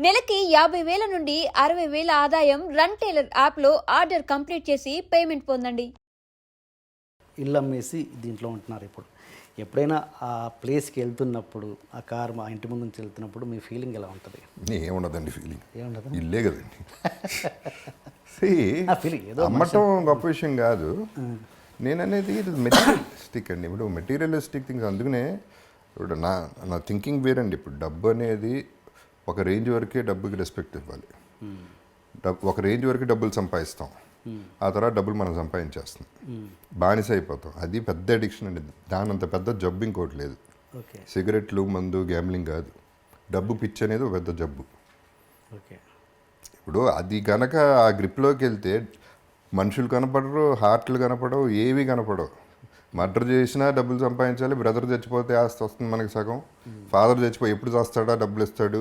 నెలకి 50,000 నుండి 60,000 ఆదాయం రన్ టైలర్ యాప్లో ఆర్డర్ కంప్లీట్ చేసి పేమెంట్ పొందండి. ఇల్లు అమ్మేసి దీంట్లో ఉంటున్నారు. ఇప్పుడు ఎప్పుడైనా ఆ ప్లేస్కి వెళ్తున్నప్పుడు ఆ కార్ మా ఇంటి ముందు నుంచి వెళ్తున్నప్పుడు మీ ఫీలింగ్ ఎలా ఉంటుంది? ఏముండదండి ఫీలింగ్, ఏముండదు, ఇల్లే కదండి. ఆ ఫీలింగ్ ఏదో అమ్మటం గొప్ప విషయం కాదు. నేను అనేది ఇది మెటీరియలిస్టిక్ అండి. ఇప్పుడు మెటీరియలిస్టిక్ థింగ్స్, అందుకనే ఇప్పుడు నా థింకింగ్ వేరండి. ఇప్పుడు డబ్బు అనేది ఒక రేంజ్ వరకే డబ్బుకి రెస్పెక్ట్ ఇవ్వాలి. ఒక రేంజ్ వరకు డబ్బులు సంపాదిస్తాం, ఆ తర్వాత డబ్బులు మనం సంపాదించేస్తాం, బానిస అయిపోతాం. అది పెద్ద అడిక్షన్ అండి. దాని అంత పెద్ద జబ్బు ఇంకోటి లేదు. సిగరెట్లు, మందు, గ్యాంబ్లింగ్ కాదు. డబ్బు పిచ్చి అనేది ఒక పెద్ద జబ్బు. ఇప్పుడు అది గనక ఆ గ్రిప్లోకి వెళ్తే మనుషులు కనపడరు, హార్ట్లు కనపడవు, ఏవి కనపడవు. మర్డర్ చేసినా డబ్బులు సంపాదించాలి, బ్రదర్ చచ్చిపోతే ఆస్తి వస్తుంది మనకి సగం, ఫాదర్ చచ్చిపోయి ఎప్పుడు చేస్తాడా, డబ్బులు ఇస్తాడు,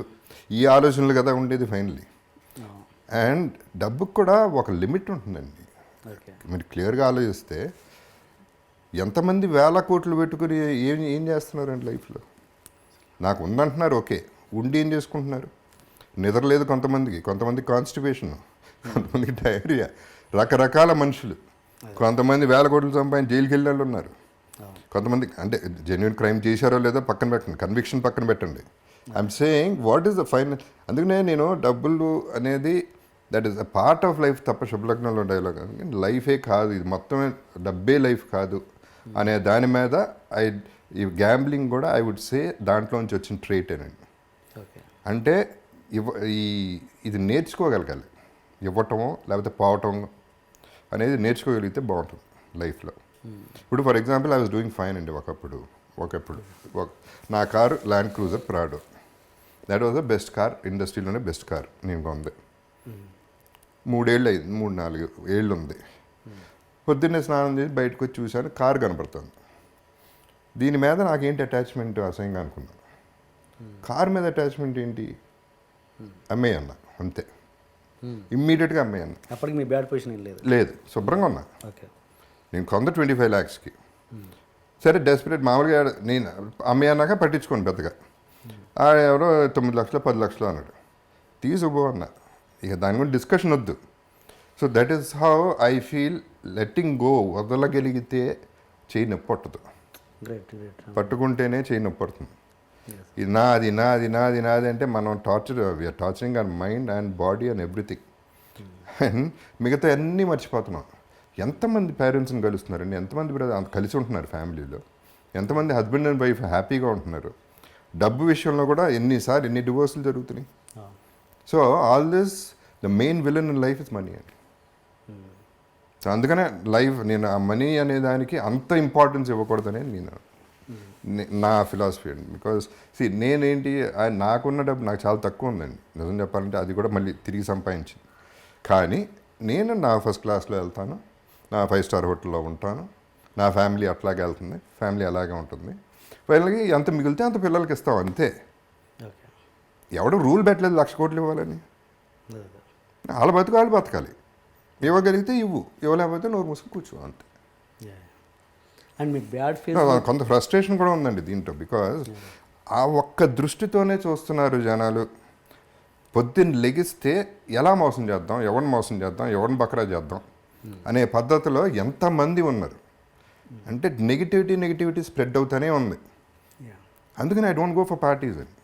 ఈ ఆలోచనలు కదా ఉండేది ఫైనలీ. అండ్ డబ్బుకు కూడా ఒక లిమిట్ ఉంటుందండి. మీరు క్లియర్గా ఆలోచిస్తే ఎంతమంది వేల కోట్లు పెట్టుకుని ఏం చేస్తున్నారండి లైఫ్లో? నాకు ఉందంటున్నారు, ఓకే, ఉండి ఏం చేసుకుంటున్నారు? నిద్ర లేదు కొంతమంది కాన్స్టిపేషన్, కొంతమందికి డయేరియా, రకరకాల మనుషులు. కొంతమంది వేల కోట్లు సంపాదించి జైలుకి వెళ్ళే వాళ్ళు ఉన్నారు. కొంతమంది అంటే జెన్యున్ క్రైమ్ చేశారో లేదో పక్కన పెట్టండి, కన్విక్షన్ పక్కన పెట్టండి. I'm saying what is the final. అందుకనే నేను డబ్బులు అనేది that is a part of life తప్ప శుభలగ్నంలో డైలాగ్ లైఫే కాదు, ఇది మొత్తమే డబ్బే లైఫ్ కాదు అనే దాని మీద ఈ గ్యాంబ్లింగ్ కూడా ఐ వుడ్ సే దాంట్లోంచి వచ్చిన ట్రేటేనండి. అంటే ఇది నేర్చుకోగలగాలి, ఇవ్వటమో లేకపోతే పోవటం అనేది నేర్చుకోగలిగితే బాగుంటుంది లైఫ్లో. ఇప్పుడు for example I was doing fine అండి. ఒకప్పుడు నా car land cruiser Prado. That was the best car, ఇండస్ట్రీలోనే బెస్ట్ కార్ నేను కొంది. 3-4 ఏళ్ళు ఉంది. పొద్దున్నే స్నానం చేసి బయటకు వచ్చి చూశాను, కారు కనపడుతుంది. దీని మీద నాకేంటి అటాచ్మెంట్ అసహ్యంగా అనుకున్నాను. కారు మీద అటాచ్మెంట్ ఏంటి? అమ్మేయన్న అంతే, ఇమ్మీడియట్గా అమ్మేయన్న. అప్పటికి మీ బ్యాడ్ పొజిషన్ లేదు, శుభ్రంగా ఉన్నా. నేను కొంద 25 lakhsకి. సరే డెస్పరేట్ మామూలుగా నేను అమ్మేయన్నాక పట్టించుకోండి పెద్దగా. ఎవరో 9 లక్షలు 10 లక్షలు అన్నాడు, తీసుకుపో అన్నా. ఇక దాని గురించి డిస్కషన్ వద్దు. So that is how I feel. Letting go, వదలగలిగితే చేయి నొప్పి పట్టదు, పట్టుకుంటేనే చేయి నొప్పి పడుతుంది. ఇది నాది అంటే మనం we are torturing our mind and body and everything. And మిగతా అన్నీ మర్చిపోతున్నాం. ఎంతమంది పేరెంట్స్ని కలుస్తున్నారండి, ఎంతమంది బ్రదర్ కలిసి ఉంటున్నారు ఫ్యామిలీలో, ఎంతమంది హస్బెండ్ అండ్ వైఫ్ హ్యాపీగా ఉంటున్నారు. డబ్బు విషయంలో కూడా ఎన్ని డివోర్సులు జరుగుతున్నాయి. So all this the main villain in life is money అండి. సో అందుకనే నేను ఆ మనీ అనే దానికి అంత ఇంపార్టెన్స్ ఇవ్వకూడదనే నా ఫిలాసఫీ అండి. బికాజ్ నేనేంటి, నాకున్న డబ్బు నాకు చాలా తక్కువ ఉందండి నిజం చెప్పాలంటే. అది కూడా మళ్ళీ తిరిగి సంపాదించింది. కానీ నేను నా ఫస్ట్ క్లాస్లో వెళ్తాను, నా 5-star హోటల్లో ఉంటాను, నా ఫ్యామిలీ అట్లాగే వెళ్తుంది, ఫ్యామిలీ అలాగే ఉంటుంది. వాళ్ళకి ఎంత మిగిలితే అంత పిల్లలకి ఇస్తాం అంతే. ఎవడు రూల్ పెట్టలేదు 1,00,000 కోట్లు ఇవ్వాలని. వాళ్ళ వాళ్ళు బతకాలి. ఇవ్వగలిగితే ఇవ్వలేకపోతే నోరు మూసుకు కూర్చో అంతే. అండ్ మీ బ్యాడ్ ఫీల్ కొంత ఫ్రస్ట్రేషన్ కూడా ఉందండి దీంట్లో. బికాజ్ ఆ ఒక్క దృష్టితోనే చూస్తున్నారు జనాలు. పొద్దున్న లెగిస్తే ఎలా మోసం చేద్దాం, ఎవరిని బకరా చేద్దాం అనే పద్ధతిలో ఎంతమంది ఉన్నారు అంటే నెగిటివిటీ స్ప్రెడ్ అవుతూనే ఉంది. అందుకని I don't go for parties అండి.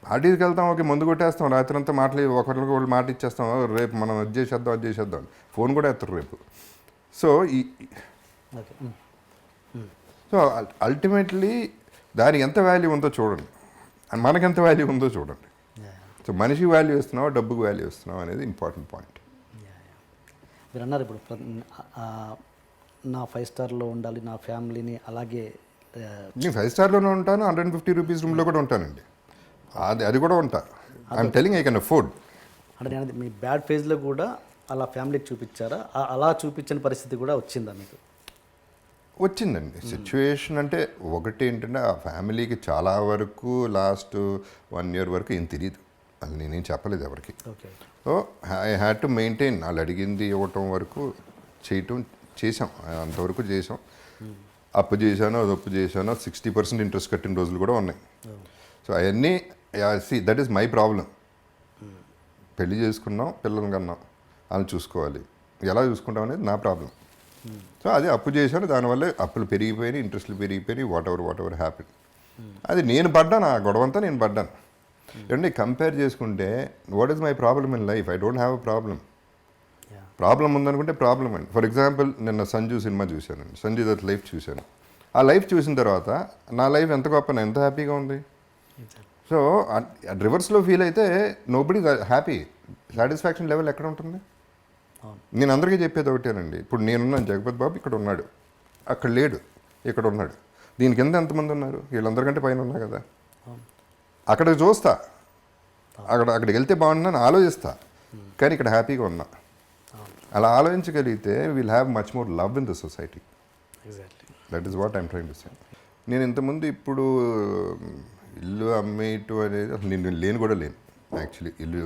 పార్టీస్కి వెళ్తాం, ఓకే, ముందు కొట్టేస్తాం, రాత్రి అంతా ఒకరికి వాళ్ళు మాట ఇచ్చేస్తాం, రేపు మనం అది చేసేద్దాం ఫోన్ కూడా ఎత్తారు రేపు. సో అల్టిమేట్లీ దానికి ఎంత వాల్యూ ఉందో చూడండి, అండ్ మనకెంత వాల్యూ ఉందో చూడండి. సో మనిషికి వాల్యూ ఇస్తున్నావా, డబ్బుకి వాల్యూ ఇస్తున్నావా అనేది ఇంపార్టెంట్ పాయింట్. మీరు అన్నారు ఇప్పుడు నా 5 స్టార్లో ఉండాలి, నా ఫ్యామిలీని అలాగే. నేను 5 స్టార్లోనే ఉంటాను, 150 రూపీస్ రూమ్లో కూడా ఉంటానండి. అది కూడా ఉంటా. I'm telling I can afford. అంటే నేను మీ బ్యాడ్ ఫేజ్లో కూడా అలా ఫ్యామిలీకి చూపించారా? అలా చూపించిన పరిస్థితి కూడా వచ్చిందా మీకు? వచ్చిందండి సిచ్యువేషన్. అంటే ఒకటి ఏంటంటే ఆ ఫ్యామిలీకి చాలా వరకు లాస్ట్ 1 year వరకు ఏం తెలియదు, అది నేనేం చెప్పలేదు ఎవరికి. So I had to maintain. వాళ్ళు అడిగింది ఇవ్వటం వరకు చేసాం, అంతవరకు చేసాం. అప్పు చేశాను, అది అప్పు చేశాను, 60% ఇంట్రెస్ట్ కట్టిన రోజులు కూడా ఉన్నాయి. సో అవన్నీ దట్ ఈస్ మై ప్రాబ్లం. పెళ్లి చేసుకున్నాం, పిల్లల్ని కన్నాం, వాళ్ళని చూసుకోవాలి. ఎలా చూసుకుంటాం అనేది నా ప్రాబ్లం. సో అదే అప్పు చేశాను, దానివల్ల అప్పులు పెరిగిపోయినాయి, ఇంట్రెస్ట్లు పెరిగిపోయినాయి, వాట్ ఎవర్ హ్యాపీ. అది నేను పడ్డాను, ఆ గొడవంతా నేను పడ్డాను. ఏమంటే కంపేర్ చేసుకుంటే what is my problem in life? I don't have a problem. Problem ఉందనుకుంటే ప్రాబ్లం అండి. ఫర్ ఎగ్జాంపుల్ నిన్న సంజు సినిమా చూశానండి, సంజయ్ దత్ లైఫ్ చూశాను. ఆ లైఫ్ చూసిన తర్వాత నా లైఫ్ ఎంత గొప్ప, ఎంత హ్యాపీగా ఉంది. సో రివర్స్లో ఫీల్ అయితే నోబడీ హ్యాపీ. సాటిస్ఫాక్షన్ లెవెల్ ఎక్కడ ఉంటుంది? నేను అందరికీ చెప్పేది ఒకటేనండి. ఇప్పుడు నేనున్నాను, జగపతి బాబు ఇక్కడ ఉన్నాడు, అక్కడ లేడు, ఇక్కడ ఉన్నాడు. దీని కింద ఎంతమంది ఉన్నారు? వీళ్ళందరికంటే పైన ఉన్నా కదా. అక్కడికి చూస్తా, అక్కడికి వెళ్తే బాగుంటుందని ఆలోచిస్తా, కానీ ఇక్కడ హ్యాపీగా ఉన్నా. అలా ఆలోచించగలిగితే will have much more love in the society. That is what I'm trying to say. నేను ఇంతకుముందు ఇప్పుడు ఇల్లు అమ్మేయటం అనేది అసలు నేను లేను కూడా లేను. యాక్చువల్లీ ఇల్లు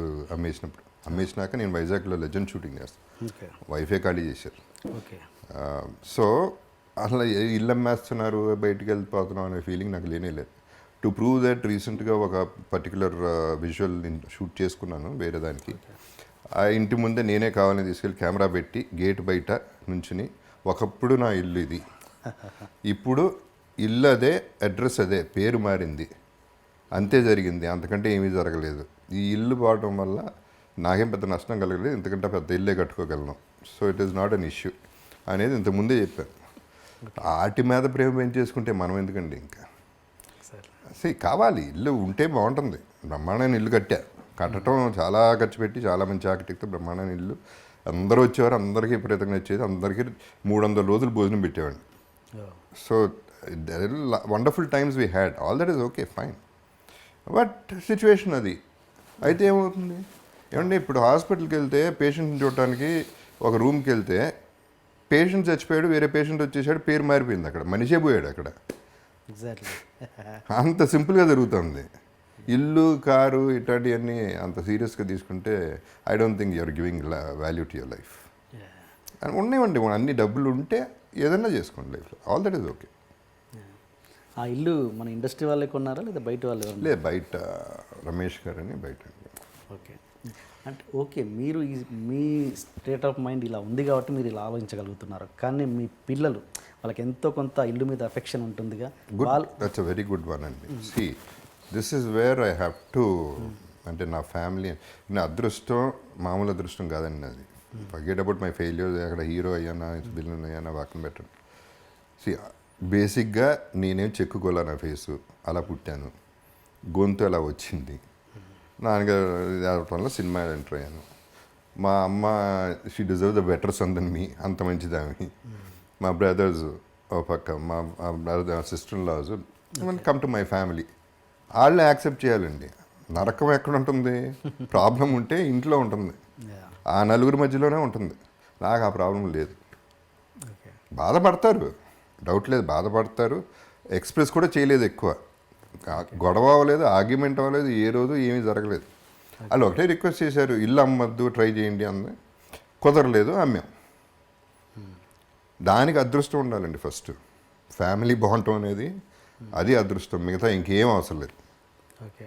అమ్మేసినాక నేను వైజాగ్లో లెజెండ్ షూటింగ్ చేస్తాను, వైఫే ఖాళీ చేశారు. సో అసలు ఇల్లు అమ్మేస్తున్నారు, బయటికి వెళ్ళిపోతున్నాం అనే ఫీలింగ్ నాకు లేనే లేదు. టు ప్రూవ్ దట్ రీసెంట్గా ఒక పర్టికులర్ విజువల్ నేను షూట్ చేసుకున్నాను వేరే దానికి. ఆ ఇంటి ముందే నేనే కావాలని తీసుకెళ్ళి కెమెరా పెట్టి గేట్ బయట నుంచుని, ఒకప్పుడు నా ఇల్లు ఇది, ఇప్పుడు ఇల్లు అదే, అడ్రస్ అదే, పేరు మారింది, అంతే జరిగింది, అంతకంటే ఏమీ జరగలేదు. ఈ ఇల్లు పోవడం వల్ల నాకేం పెద్ద నష్టం కలగలేదు, ఇంతకంటే పెద్ద ఇల్లే కట్టుకోగలను. So it is not an issue అనేది ఇంతకుముందే చెప్పాను. వాటి మీద ప్రేమ పెంచేసుకుంటే మనం ఎందుకండి ఇంకా కావాలి. ఇల్లు ఉంటే బాగుంటుంది. బ్రహ్మాండమైన ఇల్లు కట్టడం చాలా ఖర్చు పెట్టి, చాలా మంచి ఆర్కిటెక్ట్తో బ్రహ్మాండమైన ఇల్లు. అందరూ వచ్చేవారు, అందరికీ విపరీతంగా వచ్చేది, అందరికీ 300 రోజులు భోజనం పెట్టేవాడిని. So wonderful times we had, all that is okay fine. But situation అది అయితే ఏమవుతుంది ఏమంటే, ఇప్పుడు హాస్పిటల్కి వెళ్తే పేషెంట్ని చూడటానికి ఒక రూమ్కి వెళ్తే పేషెంట్ చచ్చిపోయాడు, వేరే పేషెంట్ వచ్చేసాడు, పేరు మారిపోయింది, అక్కడ మనిషే పోయాడు అక్కడ. అంత సింపుల్గా జరుగుతుంది. ఇల్లు, కారు ఇట్లాంటివన్నీ అంత సీరియస్గా తీసుకుంటే I don't think you're giving value to your life. ఉన్నాయండి, అన్ని డబ్బులు ఉంటే ఏదన్నా చేసుకోండి లైఫ్లో, ఆల్ దట్ ఈస్ ఓకే. ఆ ఇల్లు మన ఇండస్ట్రీ వాళ్ళే కొన్నారా లేదా బయట వాళ్ళు? లేదు, బయట రమేష్ గారు అని బయట. ఓకే, అంటే ఓకే, మీరు మీ స్టేట్ ఆఫ్ మైండ్ ఇలా ఉంది కాబట్టి మీరు ఇలా ఆలోచించగలుగుతున్నారు. కానీ మీ పిల్లలు, వాళ్ళకి ఎంతో కొంత ఇల్లు మీద అఫెక్షన్ ఉంటుందిగా. That's a very good one అండి. See this is where I have to, అంటే నా ఫ్యామిలీ, నా అదృష్టం మామూలు అదృష్టం కాదండి అది. ఫర్గెట్ అబౌట్ మై ఫెయిల్యూర్, అక్కడ హీరో అయ్యానా, విలన్ అయ్యానా పక్కన పెట్టండి. సి బేసిక్గా నేనేం చెక్కుకోలే, నా ఫేసు అలా పుట్టాను, గొంతు అలా వచ్చింది. నాన్నగారు వల్ల సినిమా ఎంటర్ అయ్యాను. మా అమ్మ she deserve the better son then me, అంత మంచిదామి. మా బ్రదర్స్ ఓ పక్క, మా brother sister laws come to my family, వాళ్ళని యాక్సెప్ట్ చేయాలండి. నరకం ఎక్కడ ఉంటుంది? ప్రాబ్లం ఉంటే ఇంట్లో ఉంటుంది, ఆ నలుగురి మధ్యలోనే ఉంటుంది. నాకు ఆ ప్రాబ్లం లేదు. బాధపడతారు, డౌట్ లేదు, బాధపడతారు. ఎక్స్ప్రెస్ కూడా చేయలేదు ఎక్కువ, గొడవ అవ్వలేదు, ఆర్గ్యుమెంట్ అవ్వలేదు, ఏ రోజు ఏమీ జరగలేదు. వాళ్ళు ఒకటే రిక్వెస్ట్ చేశారు, ఇల్లు అమ్మద్దు, ట్రై చేయండి అంది. కుదరలేదు, అమ్మాం. దానికి అదృష్టం ఉండాలండి ఫస్ట్. ఫ్యామిలీ బాగుంటాం అనేది అది అదృష్టం, మిగతా ఇంకేం అవసరం లేదు. ఓకే,